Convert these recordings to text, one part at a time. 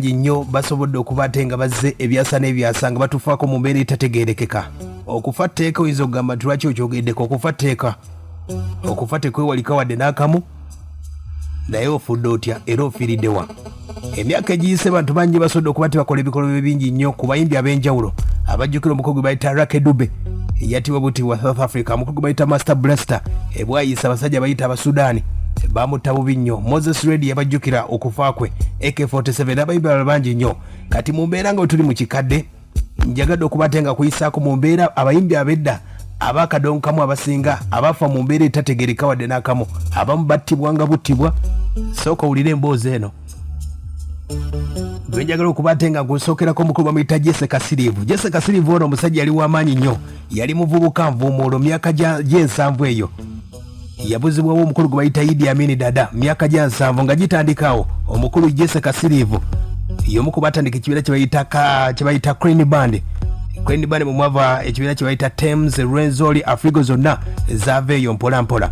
nnyo basobodde okubate nga bazze ebyasa n'ebyasa nga batufaako mu mbeera etategeerekeka. Okufa tteeka oyinza okugamba nti lwaki okyogeddeko okufa tteeka tekwewali Kawadde n'akamu naye ofudde otya era ofiiridde wa? Emyaka egiyise bantu bangi basobodde okuba tebakola ebikolwa bingi nnyo ku bayimbi ab'enjawulo abajjukira omukolo gwe bayita Lucky Dube eyatibwa buti wa South Africa, omukolo gwe bayita Master Blaster ebwayisa abasajja bayita Abasudaani bamutta bubi nnyo. Moses Ready yabajjukira okufa kwe, AK47 n'abayimbi bangi nnyo. Kati mu mbeera nga tuli mu kikadde njagadde okubate nga kuyisaako mu mbeera abayimbi ab'edda abakadongo kamu abasinga abafa mu mbeera etategeereka wadde n'akamu, abamu battibwa nga buttibwa. Sooka owulire emboozi eno gwe njagala okubate nga gusookerako omukulu bamuyita Jessy Kasirivu. Jessy Kasirivu ono omusajja yali w'amaanyi nnyo, yali muvubuka nvuumuulo myaka gy'ensanvu eyo. Yabuzibwawo omukulu gwe bayita Idi Amin Dada myaka gya 7 nga gitandikawo. Omukulu Jessy Kasirivu y'omu ku batandika ekibiina kye bayita Crane Band mu mwava ekibiina kye bayita Tames, Renzoli, Afrigo zonna ezaaveeyo mpola mpola.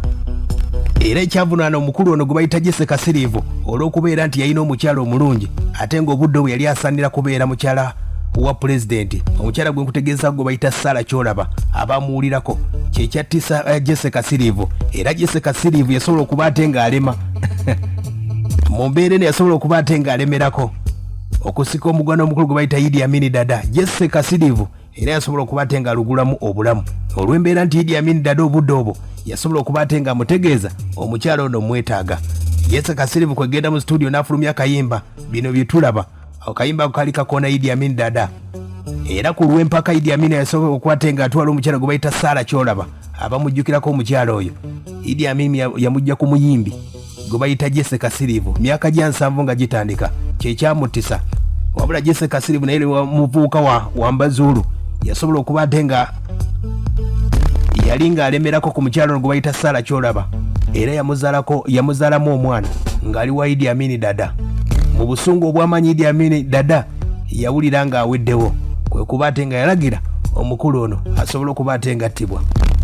Era ekyavunaana omukulu ono gwe bayita Jessy Kasirivu olw'okubeera nti yalina omukyala omulungi ate ng'obudde obwe yali asaanira kubeera mukyala wa pulezidenti. Omukyala gwe nkutegeeza gwe bayita Sala Kyolaba abamuwulirako kyekyattisa Jessy Kasirivu. Era Jessy Kasirivu yasobola okuba ate ng'alema mu mbeera eno yasobola okuba ate ng'alemerako okusika omugwana omukulu gwe bayita Idi Amin Dada. Jessy Kasirivu era yasobola okuba ate ng'alugulamu obulamu olw'embeera nti Idi Amin Dada obudde obwo yasobola okuba ate ng'amutegeeza omukyala ono mwetaaga. Jessy Kasirivu kwegenda mu studio n'afulumya akayimba bino bye tulaba. Akayimba kali kakoona Idi Amin Dada. Era ku lw'empaka Idi Amin yasobola okuba ate ng'atwala omukyala gwe bayita Sala Kyolaba abamujjukirako omukyala oyo. Idi Amin yamujja ku muyimbi gwe bayita Jessy Kasirivu myaka gya 7 nga gitandika, kyekyamuttisa. Wabula Jessy Kasirivu naye muvubuka wa Mbazulu yasobola okuba ate nga yali ng'alemerako ku mukyala ono gwe bayita Sala Kyolaba, era yamuzaalamu omwana ng'ali wa Idi Amin Dada. Mu busungu obw'amanyi Idi Amin Dada yawulira ng'aweddewo, kwe kuba ate nga yalagira omukulu ono asobola okuba ate ng'attibwa.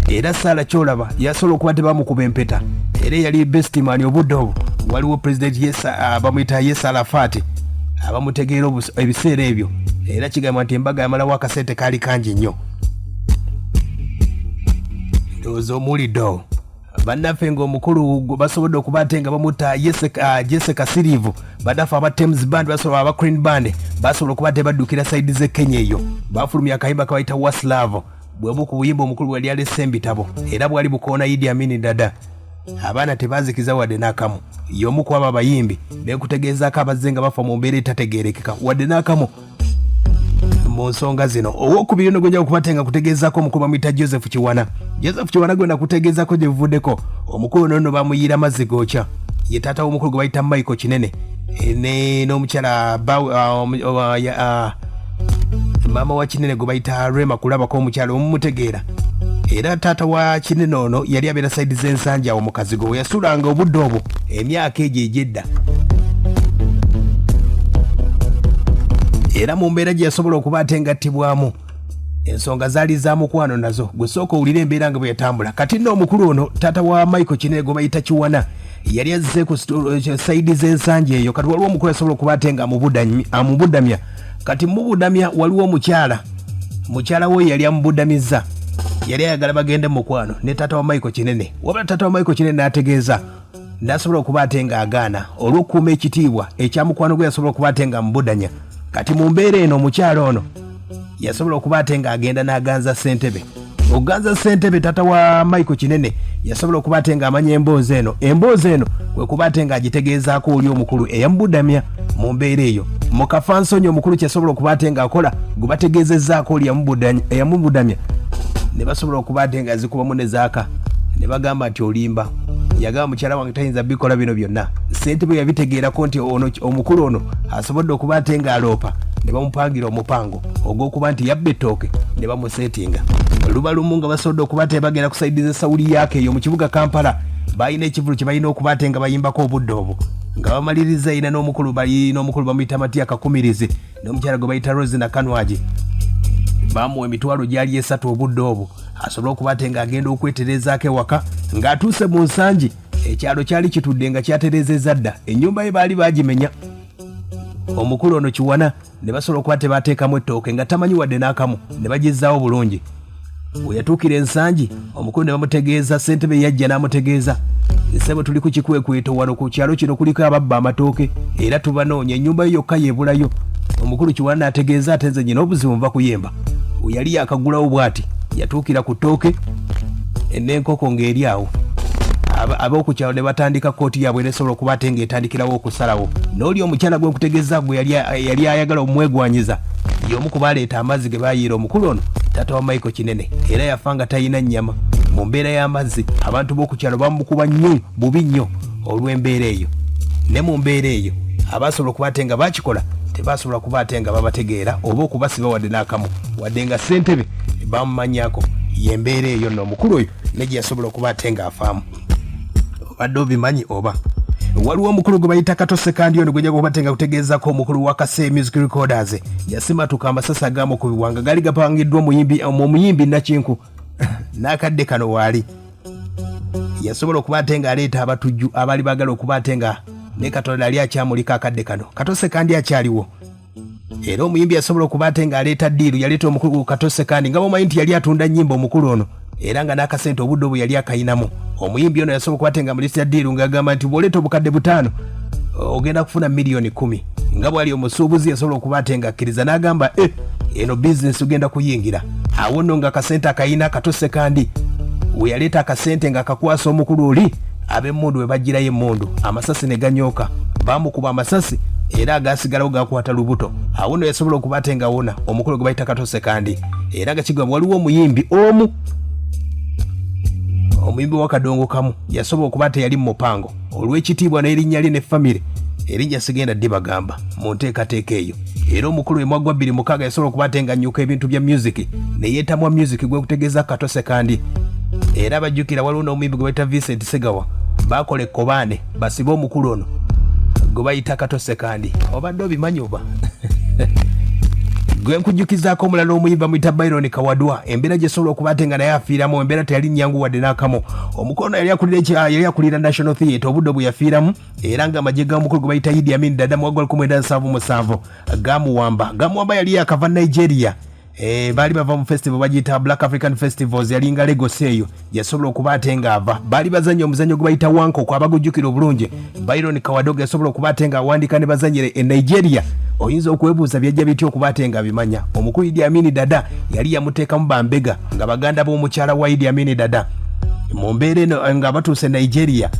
Era Sala Kyolaba yasobola okuba tebamukuba empeta, era yali best man obudde obwo. Waliwo President bamuyita Yes Arafat abamutegeera ebiseera ebyo, era kigamba nti embaga yamalawo akasente kaali kangi nnyo. Ndowooza omuwuliddewo bannaffe ng'omukulu basobodde okuba ate nga bamutta Jessy Kasirivu. Baddafu aba Tames Band aba Crane Band basobola okuba ate baddukira sayidi z'e Kenya eyo, bafulumya akayimba kabayita Waslav bwebu ku buyimba omukulu bwali alese embitabo era bwali bukoona Idi Amin Dada. Abaana tebazikiza wadde n'akamu, y'omu ku abo abayimbi beekutegeezaako abazze nga bafa mu mbeera etategeerekeka wadde n'akamu mu nsonga zino. Ow'okubiri ono gwenja okuba ate nga kutegeezaako omukulu bamuyita Kiwana. Kiwana gwe nakutegeezaako gye buvuddeko. Omukulu ono bamuyira mazzi gookya, ye taata w'omukulu gwe bayita Michael Kinene n'omukyala maama wa Kinene gwe bayita Rema kulabako omukyala omumutegeera. Era taata wa Kinene ono yali abeera sayidi z'ensanja awo mu Kazigo we yasulanga obudde obwo emyaka egyo egy'edda. Era mu mbeera gye yasobola okuba ate ngattibwamu ensonga zaali za mukwano nazo. Gwe sooka owulire embeera nga bwe yatambula. Kati nno omukulu ono taata wa Michael Kinene gwe bayita Kiwana yali azze ku sayidi z'ensanja eyo. Kati waliwo omukulu yasobola okuba ate nga amubudamya. Kati mubudamya waliwo mukyala we yali amubudamizza, yali ayagala bagende mu mukwano ne taata wa Michael Kinene. Wabula taata wa Michael Kinene n'ategeeza n'asobola okuba ate nga agaana olw'okukuuma ekitiibwa ekyamukwano gwe yasobola okuba ate nga amubudanya. Kati mu mbeera eno omukyala ono yasobola okuba ate nga agenda n'aganza ssentebe. Oganza ssentebe taata wa Michael Kinene yasobola okuba ate nga amanya emboozi eno kwe kuba ate nga agitegeezaako oli omukulu eyamubudamya mu mbeera eyo. Mu kafansonyi omukulu kyasobola okuba ate nga akola gwe bategeezezzaako oli eyamubudamya ne basobola okuba ate nga azikubamu ne zaaka ne bagamba nti olimba. Yagamba mukyala wange tayinza bikola bino byonna. Ssentebe yabitegeerako nti omukulu ono asobodde okuba ate nga aloopa, ne bamupangira omupango ogw'okuba nti yabba ettooke ne bamuseetinga. Lubalumu nga basobodde okuba ate bagenda ku sayidi z'essawuli yaake eyo mu kibuga Kampala, balina ekivulu kye balina okuba ate nga bayimbako obudde obwo nga bamaliriza ina n'omukulu bamuyita Matiya Kakumirizi n'omukyala gwe bayita Rose Nakanwaji. Bamuwa emitwalo gyali 3 obudde obwo asobola okuba ate ng'agenda okwetereezaako ewaka. Ng'atuuse mu nsangi ekyalo kyali kitudde nga kyatereezezza dda, ennyumba ye baali baagimenya omukulu ono Kiwana ne basobola okuba tebateekamu ettooke nga tamanyi wadde n'akamu ne bagizzaawo bulungi. We yatuukira ensangi omukulu ne bamutegeeza, ssentebe yajja n'amutegeeza, ssebo tuli ku kikwekweto wano ku kyalo kino kuliko ababba amatooke era tubanoonya, ennyumba yo yokka yeebulayo. Omukulu Kiwana n'ategeeza ate nze nyina obuzibu nva kuyemba. We yali yakagulawo bw'ati, yatuukira ku ttooke n'enkoko ng'eri awo. Ab'okukyalo ne batandika kooti yaabwe nesobola okuba ate ng'etandikirawo okusalawo. N'oli omukyala gwe nkutegeeza gwe yali ayagala omwegwanyiza y'omu ku baleeta amazzi ge baayiira omukulu ono, taata wa Michael Kinene, era yafa nga talina nnyama mu mbeera y'amazzi. Abantu b'okukyalo bamukuba nnyo bubi nnyo olw'embeera eyo. Ne mu mbeera eyo abaasobola okuba ate nga bakikola tebasobola kuba ate nga babategeera oba okubasiba wadde n'akamu, wadde nga ssentebe bamumanyako. Y'embeera eyo nno omukulu oyo ne gye yasobola okuba ate ng'afaamu. Obadde obimanyi oba? Waliwo omukulu gwe bayita Katose kandi ono gwe batenga kutegeezako omukulu wa Kase Music Recorders yasimatuka amasasi agaamukubibwa nga gali gapangiddwa omuyimbi Nakinku n'akadde kano waali. Yasobola okuba ate nga aleeta abatujju abaali baagala okuba ate nga ne Katonda yali akyamulika akadde kano. Katose kandi akyaliwo. Era omuyimbi yasobola okuba ate nga aleeta ddiiru, yaleeta omukulu Katose kandi nga bomanyi nti yali atunda nnyimba omukulu ono era nga n'akasente obudde obwo yali akayinamu. Omuyimbi ono yasobola okuba ate nga mulisi ya ddiiru ng'agamba nti bw'oleeta obukadde 5 ogenda kufuna miliyoni 10. Nga bw'ali omusuubuzi yasobola okuba ate nga akkiriza n'agamba eno bizinesi ogenda kuyingira. Awo nno nga akasente akayina Katose kandi we yaleeta akasente ng'akakwasa omukulu oli, ab'emmundu we bagirayo emmundu, amasasi ne ganyooka, bamukuba amasasi era agaasigalawo gakwata lubuto. Awo nno yasobola okuba ate nga wona omukulu gwe bayita Katose kandi era gakigamba waliwo omuyimbi omu, omuyimbi wa kadongo kamu yasobola okuba ate yali mu mupango olw'ekitiibwa n'erinnya lye ne famire erinnya sigenda ddi bagamba mu nteekateeka eyo. Era omukulu we Mwaggwa 26 yasobola okuba ate nga nnyuka ebintu bya music ne yeetamwa music gwe kutegeeza Katose kandi era bajjukira waliwo n'omuyimbi gwe bayita Vincent Segawa baakola ekkobaane basibe omukulu ono gwe bayita Katose kandi. Obadde obimanyi oba? Gwe nkujjukizaako omulala omuyimba muyita Byron Kawadwa, embeera gyesobola okuba ate nga naye afiiramu, embeera teyali nnyangu wadde n'akamu. Omukono yali akulira National Theatre obudde bwe yafiiramu era nga amagye g'omukulu gwe bayita Idi Amin Dada mu 1977 gamuwamba yali yakava Nigeria. Baali bava mu festival bagiyita Black African Festivals yalinga Lagos eyo, yasobola okuba ate nga ava. Baali bazannya omuzannyo gwe bayita Wankoko abagujjukira obulungi. Byron Kawadwa yasobola okuba ate nga awandiika ne bazannyire e Nigeria. Oyinza okwebuuza byajja bitya okuba ate nga bimanya. Omukulu Idi Amin Dada yali yamuteekamu bambega nga baganda b'omukyala wa Idi Amin Dada mu mbeera eno nga batuuse Nigeria.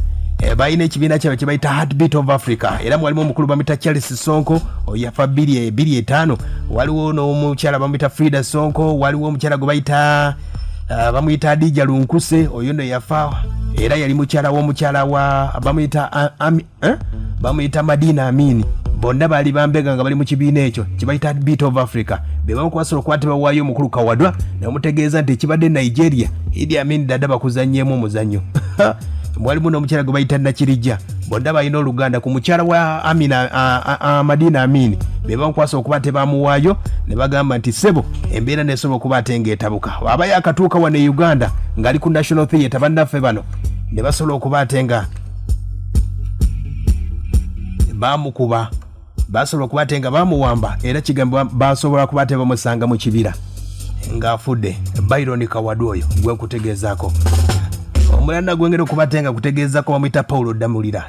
Balina ekibiina kyabwe kye bayita Heartbeat of Africa era mwalimu omukulu bamuyita Charles Sonko yafa 25. Waliwo n'omukyala bamuyita Frida Sonko, waliwo omukyala gwe bayita bamuyita Adija Lunkuse, oyo nno yafa era yali mukyala w'omukyala wa bamuyita Madina Amini. Bonna baali bambega nga bali mu kibiina ekyo kye bayita Heartbeat of Africa. Be bamu kwasobola okuba tebawaayo omukulu Kawadwa ne bamutegeeza nti ekibadde Nigeria Idi Amin Dada bakuzannyeemu omuzannyo. Mwalimu n'omukyala gwe bayita Nakirijja, bonna balina oluganda ku mukyala wa Madina Amini. Be bamukwasa okuba tebamuwaayo ne bagamba nti ssebo embeera nesobola okuba ate ng'etabuka. Aba yakatuuka wano e Uganda ng'ali ku National Theatre bannaffe bano ne basobola okuba ate nga bamukuba, basobola okuba ate nga bamuwamba era kigambo basobola kuba ate bamusanga mu kibira ng'afudde. Byron Kawadwa oyo gwe nkutegeezaako. Omulanda gwengera okuba ate nga kutegeezako bamuyita Paulo Damulira.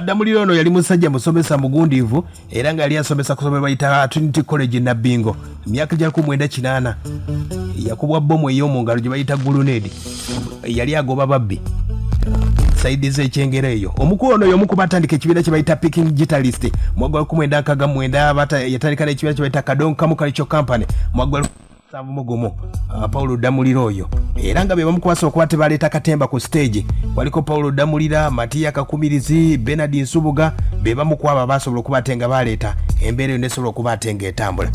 Damulira ono yali musajja musomesa mugundiivu era nga yali asomesa ku ssomero bayita Trinity College Nabbingo. Emyaka gya 1980 yakubwa bbomu ey'omu ngalo gye bayita gulunedi, yali agoba babbi saidi z'ekyengera eyo. Omukulu ono y'omu ku batandika ekibiina kye bayita Picking Guitarist mu 1999 yatandika n'ekibiina kye bayita Kadongo Kamu Cultural Company mu Mugomo. Paulo Damulira oyo era nga be bamukwasa okuba tebaleeta katemba ku stage. Waliko Paulo Damulira, Matiya Kakumirizi, Bernard Nsubuga, be bamukwaba basobola okuba ate nga baleeta embeera eyo nesobola okuba ate nga etambula.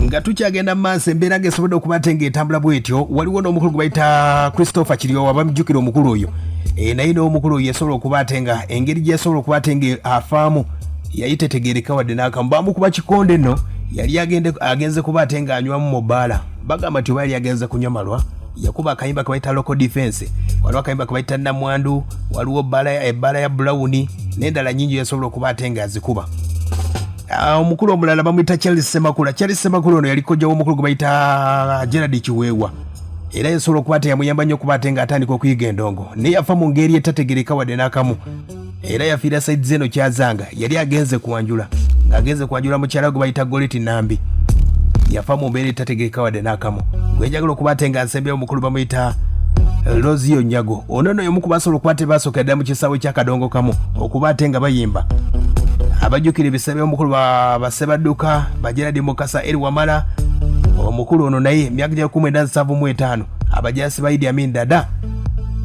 Nga tukyagenda maaso embeera ng'esobodde okuba ate nga etambula bw'etyo, waliwo n'omukulu gwe bayita Christopher Kiryowa bamujjukira omukulu oyo. Naye n'omukulu oyo yasobola okuba ate nga engeri gye yasobola okuba ate nga afaamu yayitetegereka wadde n'akamu. Bamukuba kikonde nno yali agenze kuba ate nga anywamu mu bbaala. Bagamba nti oba yali agenze kunywa malwa yakuba akayimba kabaita local defense, waliwo akayimba kabaita namwandu, waliwo ebbala ya Brown n'endala nyingi yasobola okuba ate nga azikuba. Omukulu omulala bamuyita Charles Semakula ono yali kojja w'omukulu gwe bayita Gerard Kiweewa, era yasobola okuba ate yamuyamba nnyo okuba ate nga atandika okuyiga endongo, naye yafa mu ngeri etategereka wadde n'akamu, era yafiira saidi zeno Kyazanga. Yali agenze kuwanjula, ng'agenze kuwanjula mukyala gwe bayita Goleti Nambi, yafa mu mbeera etategereka wadde n'akamu. Gwe njagala okuba ate nga nsembyewo omukulu bamuyita Lozio Nyago, ono nno y'omu ku basobola okuba ate baasooka ddala mu kisaawe ky'akadongo kamu okuba ate nga bayimba. Abajjukira ebisebe omukulu basebadduka Bajeradi Mukasa Eri Wamala, omukulu ono naye emyaka gya 1975 abajaasi ba Idi Amin Dada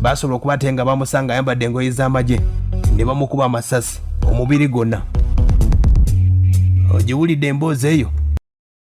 basobola okuba ate nga bamusanga ayambadde engoye z'amagye ne bamukuba amasasi omubiri gwonna. Ogiwulidde emboozi eyo?